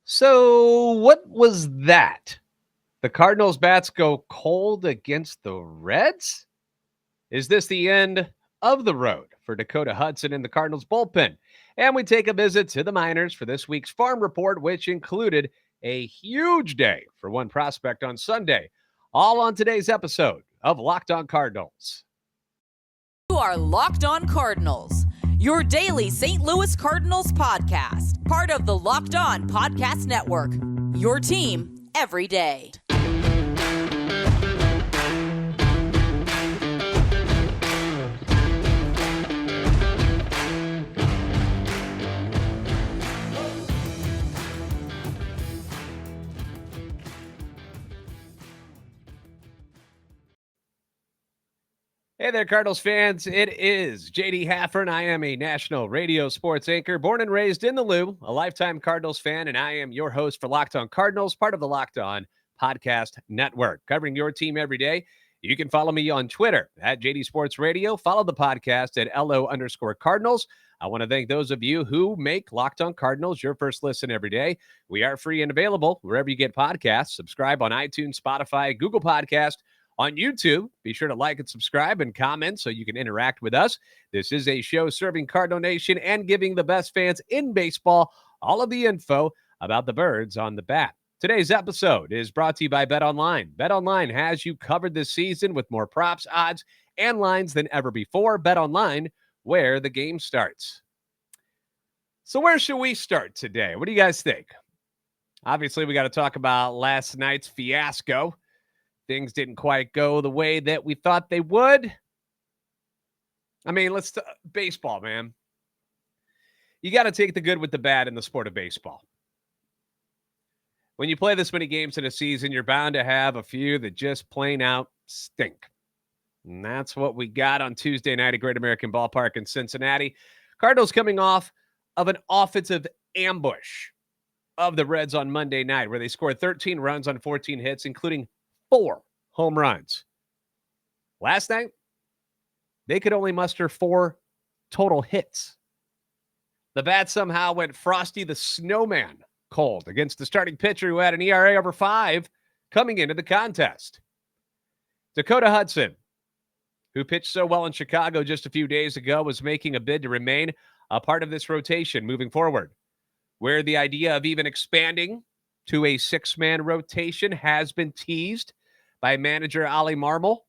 So, what was that? The Cardinals bats go cold against the Reds? Is this the end of the road for Dakota Hudson in the Cardinals bullpen? And we take a visit to the minors for this week's farm report, which included a huge day for one prospect on Sunday. All on today's episode of Locked On Cardinals. You are Locked On Cardinals, your daily St. Louis Cardinals podcast, part of the Locked On Podcast Network, your team every day. Hey there, Cardinals fans. It is JD Haffern. I am a national radio sports anchor, born and raised in the Lou, a lifetime Cardinals fan, and I am your host for Locked On Cardinals, part of the Locked On Podcast Network, covering your team every day. You can follow me on Twitter at JD Sports Radio. Follow the podcast at LO_Cardinals. I want to thank those of you who make Locked On Cardinals your first listen every day. We are free and available wherever you get podcasts. Subscribe on iTunes, Spotify, Google Podcast. On YouTube, be sure to like and subscribe and comment so you can interact with us. This is a show serving Cardinal Nation and giving the best fans in baseball all of the info about the birds on the bat. Today's episode is brought to you by BetOnline. BetOnline has you covered this season with more props, odds, and lines than ever before. BetOnline, where the game starts. So where should we start today? What do you guys think? Obviously, we got to talk about last night's fiasco. Things didn't quite go the way that we thought they would. I mean, let's baseball, man. You got to take the good with the bad in the sport of baseball. When you play this many games in a season, you're bound to have a few that just plain out stink. And that's what we got on Tuesday night at Great American Ballpark in Cincinnati. Cardinals coming off of an offensive ambush of the Reds on Monday night, where they scored 13 runs on 14 hits, including 4 home runs. Last night, they could only muster 4 total hits. The bat somehow went Frosty the Snowman cold against the starting pitcher who had an ERA over 5 coming into the contest. Dakota Hudson, who pitched so well in Chicago just a few days ago, was making a bid to remain a part of this rotation moving forward, where the idea of even expanding to a 6-man rotation has been teased by manager Ollie Marmol.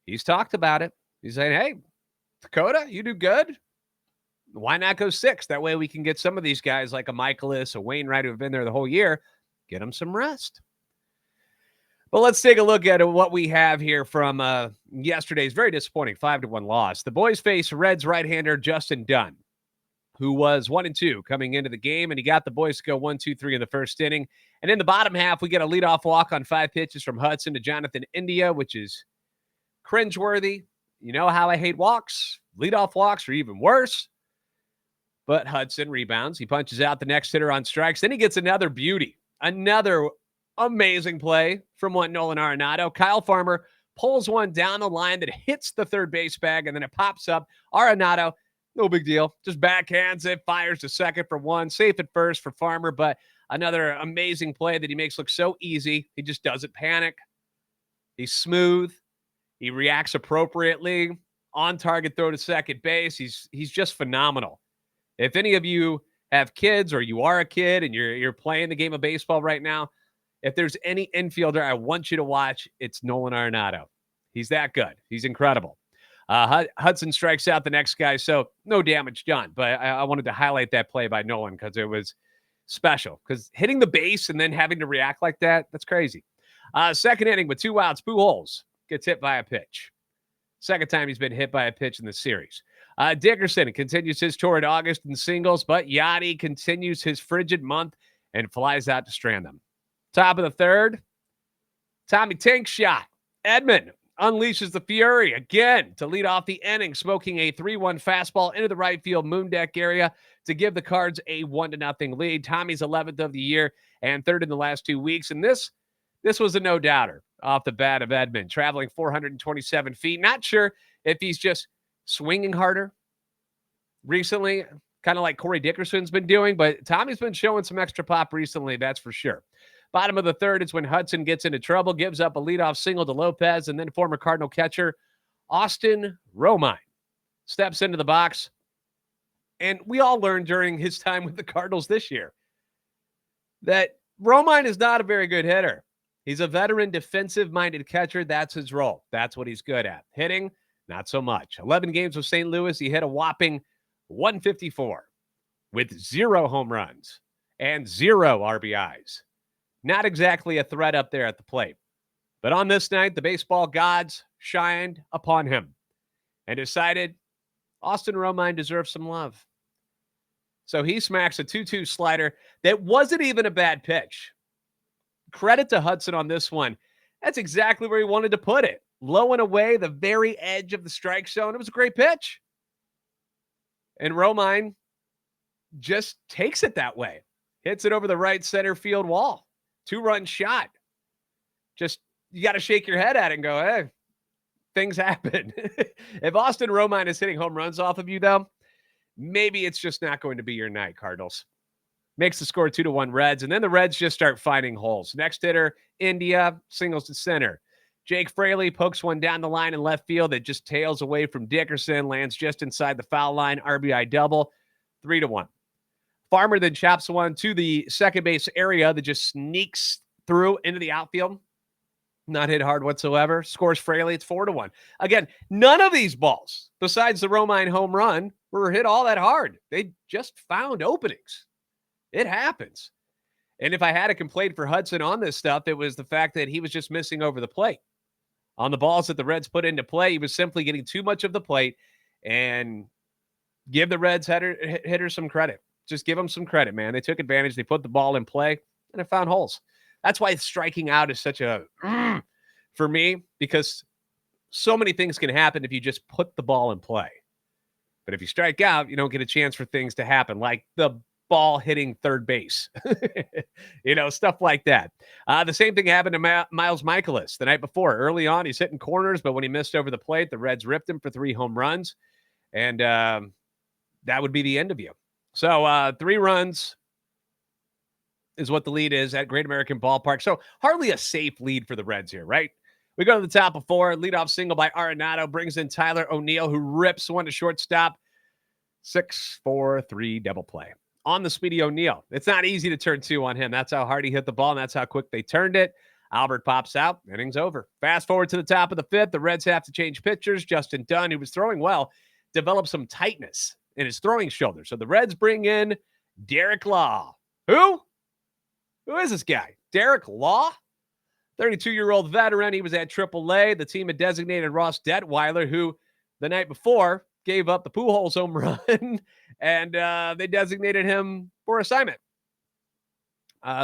He's talked about it. He's saying, hey, Dakota, you do good. Why not go 6? That way we can get some of these guys like a Michaelis, a Wainwright, who have been there the whole year, get them some rest. But let's take a look at what we have here from yesterday's very disappointing 5-1 loss. The boys face Reds right-hander Justin Dunn, who was 1-2 coming into the game, and he got the boys to go 1-2-3 in the first inning. And in the bottom half, we get a leadoff walk on 5 pitches from Hudson to Jonathan India, which is cringeworthy. You know how I hate walks. Leadoff walks are even worse. But Hudson rebounds. He punches out the next hitter on strikes. Then he gets another beauty, another amazing play from Nolan Arenado. Kyle Farmer pulls one down the line that hits the third base bag, and then it pops up. Arenado, no big deal. Just backhands it, fires to second for 1, safe at first for Farmer, but another amazing play that he makes look so easy. He just doesn't panic. He's smooth. He reacts appropriately. On target throw to second base. He's just phenomenal. If any of you have kids or you are a kid and you're playing the game of baseball right now, if there's any infielder I want you to watch, it's Nolan Arenado. He's that good. He's incredible. Hudson strikes out the next guy, so no damage done. But I wanted to highlight that play by Nolan because it was special. Because hitting the base and then having to react like that, that's crazy. Second inning with 2 outs, Pujols gets hit by a pitch. Second time he's been hit by a pitch in the series. Dickerson continues his tour in August in singles, but Yachty continues his frigid month and flies out to strand them. Top of the third, Tommy Tink shot. Edman unleashes the fury again to lead off the inning, smoking a 3-1 fastball into the right field moon deck area to give the Cards a 1-0 lead. Tommy's 11th of the year and 3rd in the last 2 weeks. And this was a no-doubter off the bat of Edman, traveling 427 feet. Not sure if he's just swinging harder recently. kind of like Corey Dickerson's been doing, but Tommy's been showing some extra pop recently, that's for sure. Bottom of the third is when Hudson gets into trouble, gives up a leadoff single to Lopez, and then former Cardinal catcher Austin Romine steps into the box. And we all learned during his time with the Cardinals this year that Romine is not a very good hitter. He's a veteran defensive-minded catcher. That's his role. That's what he's good at. Hitting, not so much. 11 games with St. Louis, he hit a whopping 154 with 0 home runs and 0 RBIs. Not exactly a threat up there at the plate. But on this night, the baseball gods shined upon him and decided Austin Romine deserves some love. So he smacks a 2-2 slider that wasn't even a bad pitch. Credit to Hudson on this one. That's exactly where he wanted to put it. Low and away, the very edge of the strike zone. It was a great pitch. And Romine just takes it that way. Hits it over the right center field wall. 2-run shot. Just, you got to shake your head at it and go, hey, things happen. If Austin Romine is hitting home runs off of you, though, maybe it's just not going to be your night, Cardinals. Makes the score 2-1 Reds, and then the Reds just start finding holes. Next hitter, India, singles to center. Jake Fraley pokes one down the line in left field that just tails away from Dickerson, lands just inside the foul line, RBI double, 3-1. Farmer then chops one to the second base area that just sneaks through into the outfield. Not hit hard whatsoever. Scores Fraley. It's 4-1. Again, none of these balls, besides the Romine home run, were hit all that hard. They just found openings. It happens. And if I had a complaint for Hudson on this stuff, it was the fact that he was just missing over the plate. On the balls that the Reds put into play, he was simply getting too much of the plate. And give the Reds hitters some credit. Just give them some credit, man. They took advantage. They put the ball in play, and it found holes. That's why striking out is such a for me, because so many things can happen if you just put the ball in play. But if you strike out, you don't get a chance for things to happen, like the ball hitting third base. Stuff like that. The same thing happened to Miles Michaelis the night before. Early on, he's hitting corners, but when he missed over the plate, the Reds ripped him for 3 home runs, and that would be the end of you. So 3 runs is what the lead is at Great American Ballpark. So hardly a safe lead for the Reds here, right? We go to the top of 4. Leadoff single by Arenado brings in Tyler O'Neill, who rips one to shortstop. 6-4-3 double play on the speedy O'Neill. It's not easy to turn 2 on him. That's how hard he hit the ball, and that's how quick they turned it. Albert pops out. Inning's over. Fast forward to the top of the 5th. The Reds have to change pitchers. Justin Dunn, who was throwing well, developed some tightness in his throwing shoulder. So the Reds bring in Derek Law. Who? Who is this guy? Derek Law? 32-year-old veteran. He was at AAA. The team had designated Ross Detweiler, who the night before gave up the Pujols home run, and they designated him for assignment.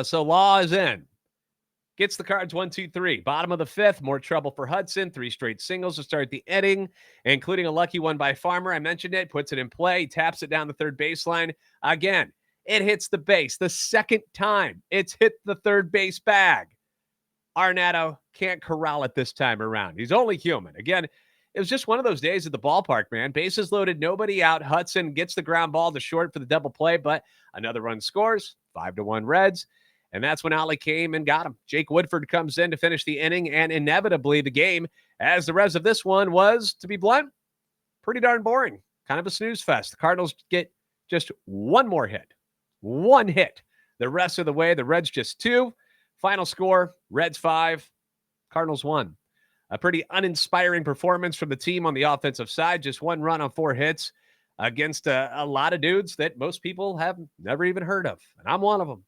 So Law is in. Gets the Cards 1-2-3. Bottom of the 5th, more trouble for Hudson. 3 straight singles to start the inning, including a lucky one by Farmer. I mentioned it. Puts it in play. Taps it down the third baseline. Again, it hits the base. The second time it's hit the third base bag. Arenado can't corral it this time around. He's only human. Again, it was just one of those days at the ballpark, man. Bases loaded, nobody out. Hudson gets the ground ball to short for the double play, but another run scores. 5-1 Reds. And that's when Alec came and got him. Jake Woodford comes in to finish the inning, and inevitably the game, as the rest of this one was, to be blunt, pretty darn boring. Kind of a snooze fest. The Cardinals get just one more hit. One hit. The rest of the way, the Reds just 2. Final score, Reds 5, Cardinals 1. A pretty uninspiring performance from the team on the offensive side. Just 1 run on 4 hits against a lot of dudes that most people have never even heard of. And I'm one of them.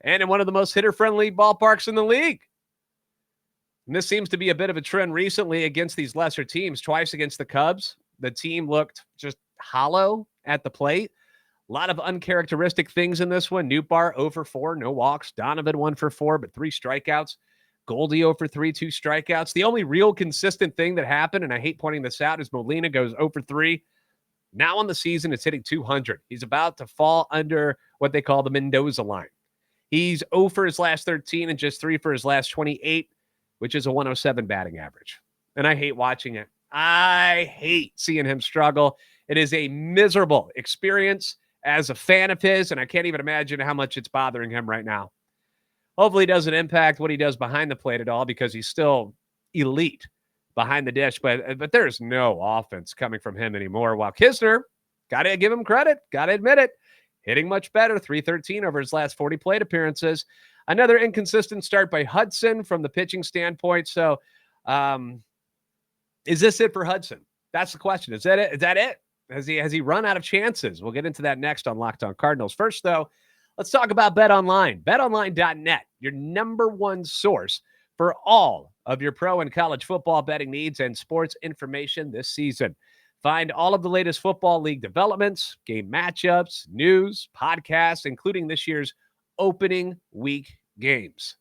And in one of the most hitter-friendly ballparks in the league. And this seems to be a bit of a trend recently against these lesser teams. Twice against the Cubs, the team looked just hollow at the plate. A lot of uncharacteristic things in this one. Nootbaar 0 for 4, no walks. Donovan 1 for 4, but 3 strikeouts. Goldie 0 for 3, 2 strikeouts. The only real consistent thing that happened, and I hate pointing this out, is Molina goes 0 for 3. Now on the season, it's hitting 200. He's about to fall under what they call the Mendoza line. He's 0 for his last 13 and just 3 for his last 28, which is a 107 batting average. And I hate watching it. I hate seeing him struggle. It is a miserable experience as a fan of his, and I can't even imagine how much it's bothering him right now. Hopefully it doesn't impact what he does behind the plate at all because he's still elite behind the dish, but there's no offense coming from him anymore. While Kisner, got to give him credit, got to admit it, hitting much better, 313 over his last 40 plate appearances. Another inconsistent start by Hudson from the pitching standpoint. So is this it for Hudson? That's the question. Is that it? Is that it? Has he run out of chances? We'll get into that next on Locked On Cardinals. First, though, let's talk about BetOnline. BetOnline.net, your number one source for all of your pro and college football betting needs and sports information this season. Find all of the latest football league developments, game matchups, news, podcasts, including this year's opening week games.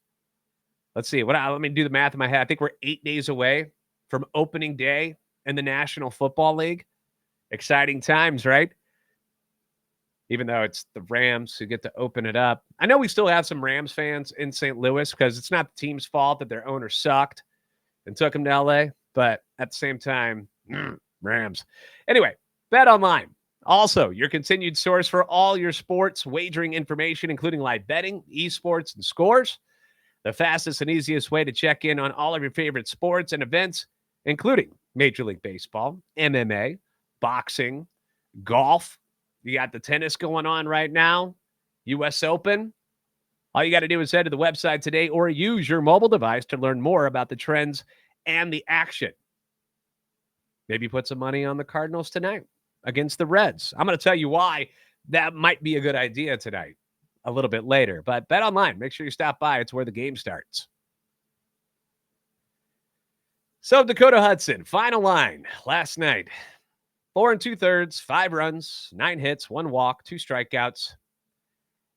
Let's see. Let me do the math in my head. I think we're 8 days away from opening day in the National Football League. Exciting times, right? Even though it's the Rams who get to open it up. I know we still have some Rams fans in St. Louis because it's not the team's fault that their owner sucked and took them to LA. But at the same time, Rams. Anyway, BetOnline. Also, your continued source for all your sports wagering information, including live betting, esports, and scores. The fastest and easiest way to check in on all of your favorite sports and events, including Major League Baseball, MMA, boxing, golf. You got the tennis going on right now, U.S. Open. All you got to do is head to the website today or use your mobile device to learn more about the trends and the action. Maybe put some money on the Cardinals tonight against the Reds. I'm going to tell you why that might be a good idea tonight a little bit later. But BetOnline, make sure you stop by. It's where the game starts. So Dakota Hudson, final line last night. 4 2/3, 5 runs, 9 hits, 1 walk, 2 strikeouts,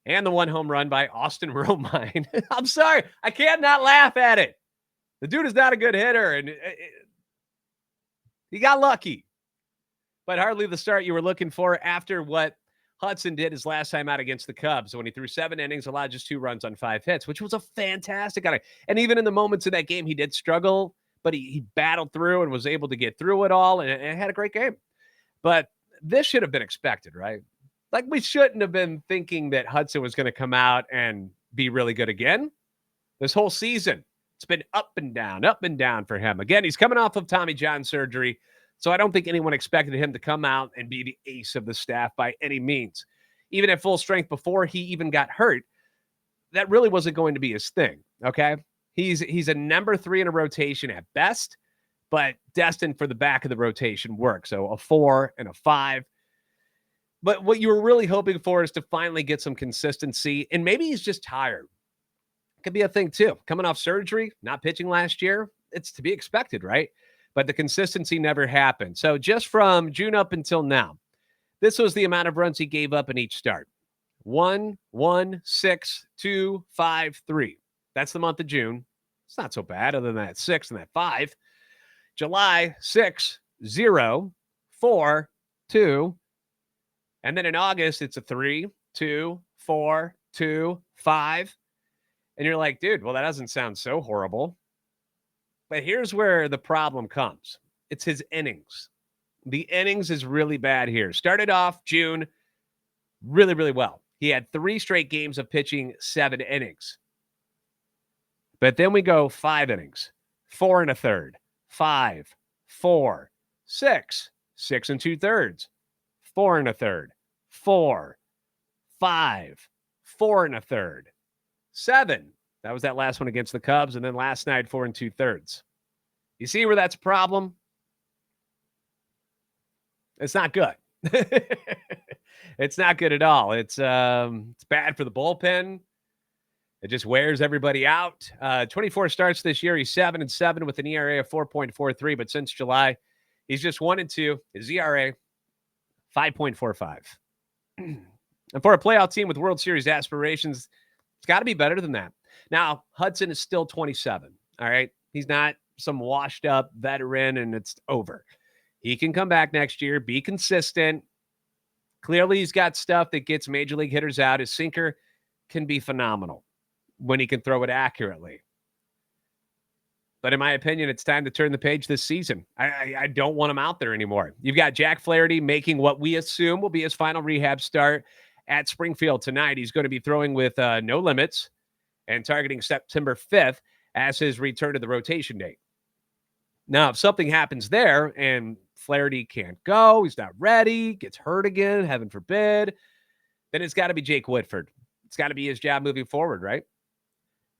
and the 1 home run by Austin Romine. I'm sorry. I can't not laugh at it. The dude is not a good hitter, and he got lucky. But hardly the start you were looking for after what Hudson did his last time out against the Cubs when he threw 7 innings, allowed just 2 runs on 5 hits, which was a fantastic outing. And even in the moments in that game, he did struggle, but he battled through and was able to get through it all and had a great game. But this should have been expected, right? Like, we shouldn't have been thinking that Hudson was going to come out and be really good again. This whole season, it's been up and down for him. Again, he's coming off of Tommy John surgery, so I don't think anyone expected him to come out and be the ace of the staff by any means. Even at full strength before he even got hurt, that really wasn't going to be his thing, okay? He's a number 3 in a rotation at best, but destined for the back of the rotation work. So a 4 and a 5. But what you were really hoping for is to finally get some consistency. And maybe he's just tired. Could be a thing too. Coming off surgery, not pitching last year. It's to be expected, right? But the consistency never happened. So just from June up until now, this was the amount of runs he gave up in each start. 1, 1, 6, 2, 5, 3. That's the month of June. It's not so bad other than that 6 and that 5. July, 6, 0, 4, 2. And then in August, it's a 3, 2, 4, 2, 5. And you're like, dude, well, that doesn't sound so horrible. But here's where the problem comes. It's his innings. The innings is really bad here. Started off June really, really well. He had 3 straight games of pitching 7 innings. But then we go 5 innings, 4 1/3. 5, 4, 6, 6 2/3, 4 1/3, 4, 5, 4 1/3, 7. That was that last one against the Cubs. And then last night, 4 2/3. You see where that's a problem? It's not good. It's not good at all. It's bad for the bullpen. It just wears everybody out. 24 starts this year. He's 7-7 with an ERA of 4.43. But since July, he's just 1-2. His ERA, 5.45. And for a playoff team with World Series aspirations, it's got to be better than that. Now, Hudson is still 27. All right. He's not some washed up veteran and it's over. He can come back next year, be consistent. Clearly, he's got stuff that gets major league hitters out. His sinker can be phenomenal when he can throw it accurately. But in my opinion, it's time to turn the page this season. I don't want him out there anymore. You've got Jack Flaherty making what we assume will be his final rehab start at Springfield tonight. He's going to be throwing with no limits and targeting September 5th as his return to the rotation date. Now, if something happens there and Flaherty can't go, he's not ready, gets hurt again, heaven forbid, then it's got to be Jake Woodford. It's got to be his job moving forward, right?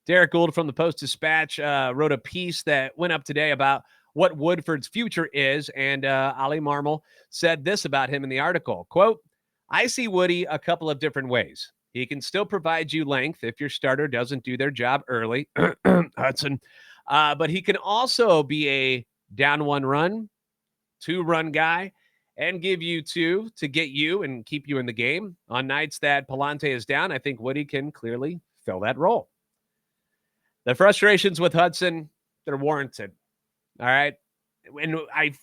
Derek Gould from the Post-Dispatch wrote a piece that went up today about what Woodford's future is, and Ali Marmol said this about him in the article, quote, I see Woody a couple of different ways. He can still provide you length if your starter doesn't do their job early, Hudson, but he can also be a down one run, 2-run guy, and give you 2 to get you and keep you in the game. On nights that Palante is down, I think Woody can clearly fill that role. The frustrations with Hudson, they're warranted. All right. And I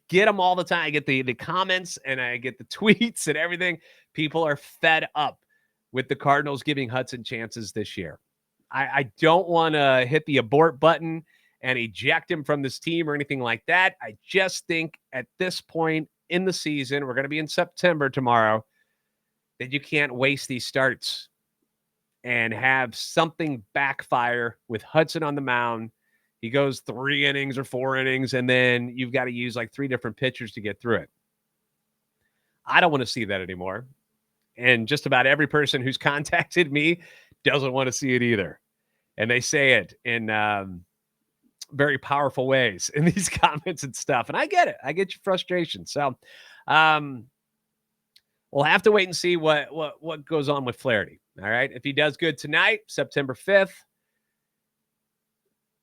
get them all the time. I get the comments and I get the tweets and everything. People are fed up with the Cardinals giving Hudson chances this year. I don't want to hit the abort button and eject him from this team or anything like that. I just think at this point in the season, we're going to be in September tomorrow, that you can't waste these starts and have something backfire with Hudson on the mound. He goes 3 innings or 4 innings, and then you've got to use like 3 different pitchers to get through it. I don't want to see that anymore. And just about every person who's contacted me doesn't want to see it either. And they say it in very powerful ways in these comments and stuff. And I get it. I get your frustration. So we'll have to wait and see what goes on with Flaherty. All right. If he does good tonight, September 5th,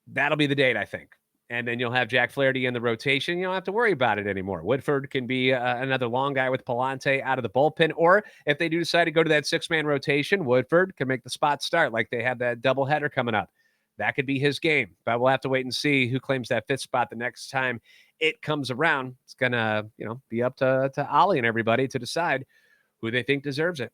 that'll be the date, I think. And then you'll have Jack Flaherty in the rotation. You don't have to worry about it anymore. Woodford can be another long guy with Palante out of the bullpen. Or if they do decide to go to that 6-man rotation, Woodford can make the spot start like they have that doubleheader coming up. That could be his game. But we'll have to wait and see who claims that 5th spot the next time it comes around. It's going to, be up to Ali and everybody to decide who they think deserves it.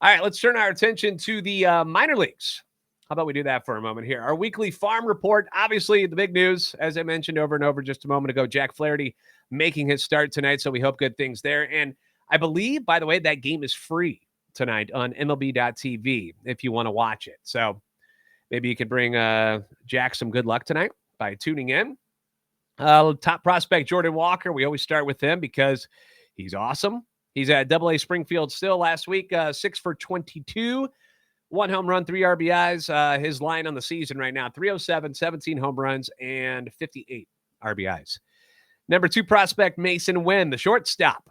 All right, let's turn our attention to the minor leagues. How about we do that for a moment here? Our weekly farm report, obviously the big news, as I mentioned over and over just a moment ago, Jack Flaherty making his start tonight, so we hope good things there. And I believe, by the way, that game is free tonight on MLB.tv if you want to watch it. So maybe you could bring Jack some good luck tonight by tuning in. Top prospect Jordan Walker, we always start with him because he's awesome. He's at AA Springfield still last week, 6 for 22. 1 home run, 3 RBIs. His line on the season right now, 307, 17 home runs, and 58 RBIs. Number 2 prospect, Masyn Winn, the shortstop.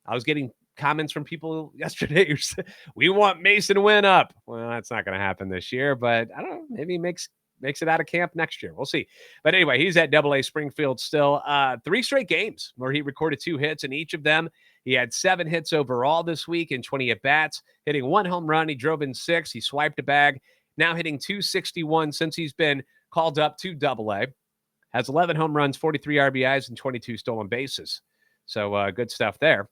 I was getting comments from people yesterday who said, we want Masyn Winn up. Well, that's not going to happen this year, but I don't know. Maybe he makes it out of camp next year. We'll see. But anyway, he's at AA Springfield still. 3 straight games where he recorded 2 hits in each of them. He had 7 hits overall this week in 20 at-bats, hitting 1 home run. He drove in 6. He swiped a bag. Now hitting .261 since he's been called up to AA. Has 11 home runs, 43 RBIs, and 22 stolen bases. So good stuff there.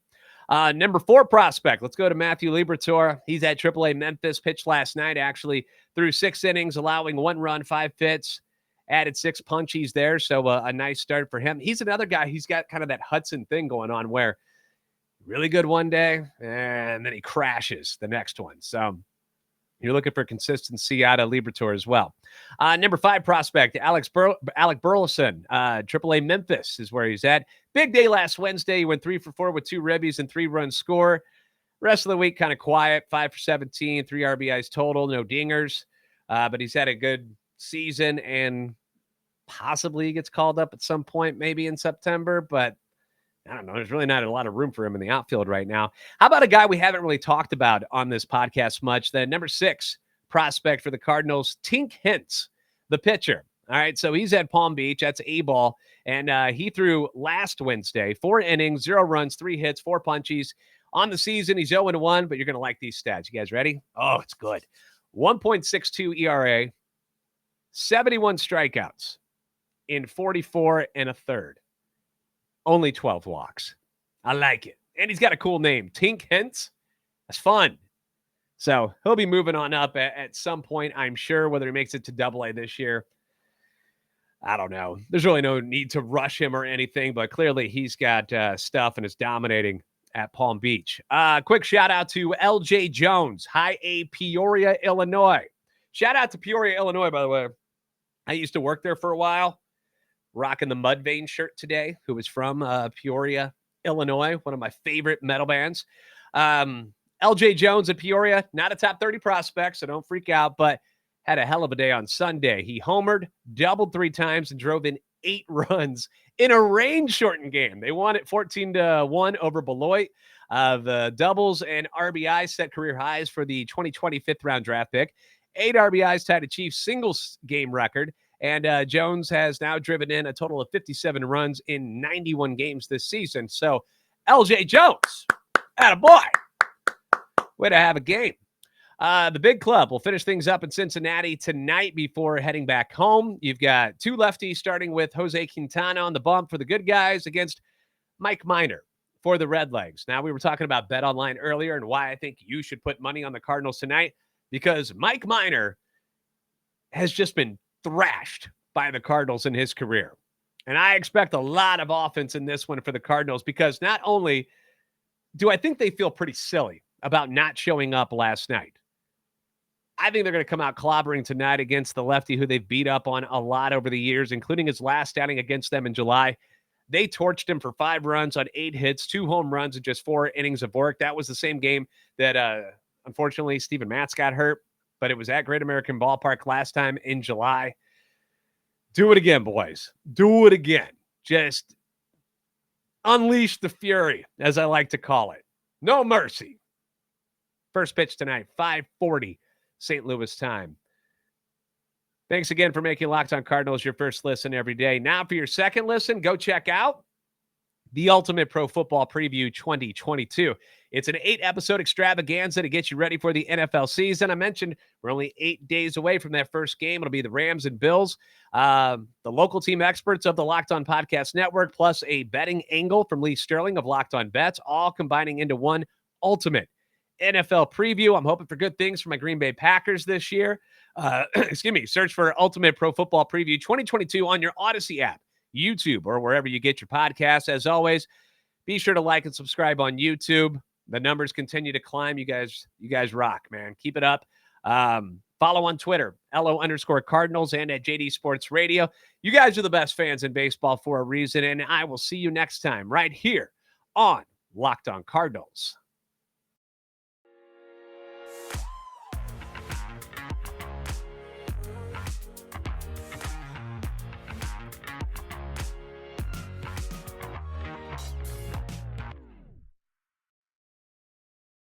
Number 4 prospect. Let's go to Matthew Liberatore. He's at AAA Memphis. Pitched last night, actually, through 6 innings, allowing 1 run, 5 hits. Added 6 punchies there. So a nice start for him. He's another guy. He's got kind of that Hudson thing going on where really good one day, and then he crashes the next one. So you're looking for consistency out of Liberatore as well. Number 5 prospect, Alec Burleson, AAA Memphis is where he's at. Big day last Wednesday. He went 3 for 4 with 2 ribbies and 3-run score. Rest of the week, kind of quiet, 5 for 17, 3 RBIs total, no dingers. But he's had a good season and possibly gets called up at some point, maybe in September, but I don't know. There's really not a lot of room for him in the outfield right now. How about a guy we haven't really talked about on this podcast much? The number 6 prospect for the Cardinals, Tink, the pitcher. All right, so he's at Palm Beach. That's A-ball. And he threw last Wednesday, 4 innings, 0 runs, 3 hits, 4 punchies. On the season, he's 0-1, but you're going to like these stats. You guys ready? Oh, it's good. 1.62 ERA, 71 strikeouts in 44 1/3. Only 12 walks. I like it. And he's got a cool name, Tink. That's fun. So he'll be moving on up at some point, I'm sure, whether he makes it to AA this year. I don't know. There's really no need to rush him or anything, but clearly he's got stuff and is dominating at Palm Beach. Quick shout out to LJ Jones, High A, Peoria, Illinois. Shout out to Peoria, Illinois, by the way. I used to work there for a while, rocking the Mudvayne shirt today, who was from Peoria, Illinois, one of my favorite metal bands. LJ Jones at Peoria, not a top 30 prospect, so don't freak out, but had a hell of a day on Sunday. He homered, doubled 3 times, and drove in 8 runs in a rain-shortened game. They won it 14-1 over Beloit. The doubles and RBI set career highs for the 2020 fifth-round draft pick. 8 RBIs tied a Chiefs singles game record. And Jones has now driven in a total of 57 runs in 91 games this season. So, LJ Jones, attaboy. Way to have a game. The big club will finish things up in Cincinnati tonight before heading back home. You've got 2 lefties, starting with Jose Quintana on the bump for the good guys against Mike Minor for the Redlegs. Now, we were talking about BetOnline earlier and why I think you should put money on the Cardinals tonight, because Mike Minor has just been thrashed by the Cardinals in his career. And I expect a lot of offense in this one for the Cardinals, because not only do I think they feel pretty silly about not showing up last night, I think they're going to come out clobbering tonight against the lefty who they've beat up on a lot over the years, including his last outing against them in July. They torched him for 5 runs on 8 hits, 2 home runs, and just 4 innings of work. That was the same game that, unfortunately, Steven Matz got hurt, but it was at Great American Ballpark last time in July. Do it again, boys. Do it again. Just unleash the fury, as I like to call it. No mercy. First pitch tonight, 5:40 St. Louis time. Thanks again for making Locked On Cardinals your first listen every day. Now for your second listen, go check out the Ultimate Pro Football Preview 2022. It's an 8-episode extravaganza to get you ready for the NFL season. I mentioned we're only 8 days away from that first game. It'll be the Rams and Bills. The local team experts of the Locked On Podcast Network, plus a betting angle from Lee Sterling of Locked On Bets, all combining into one ultimate NFL preview. I'm hoping for good things for my Green Bay Packers this year. Search for Ultimate Pro Football Preview 2022 on your Odyssey app, YouTube, or wherever you get your podcasts. As always, be sure to like and subscribe on YouTube. The numbers continue to climb. You guys rock, man. Keep it up. Follow on Twitter, LO_Cardinals, and at JD Sports Radio. You guys are the best fans in baseball for a reason, and I will see you next time right here on Locked On Cardinals.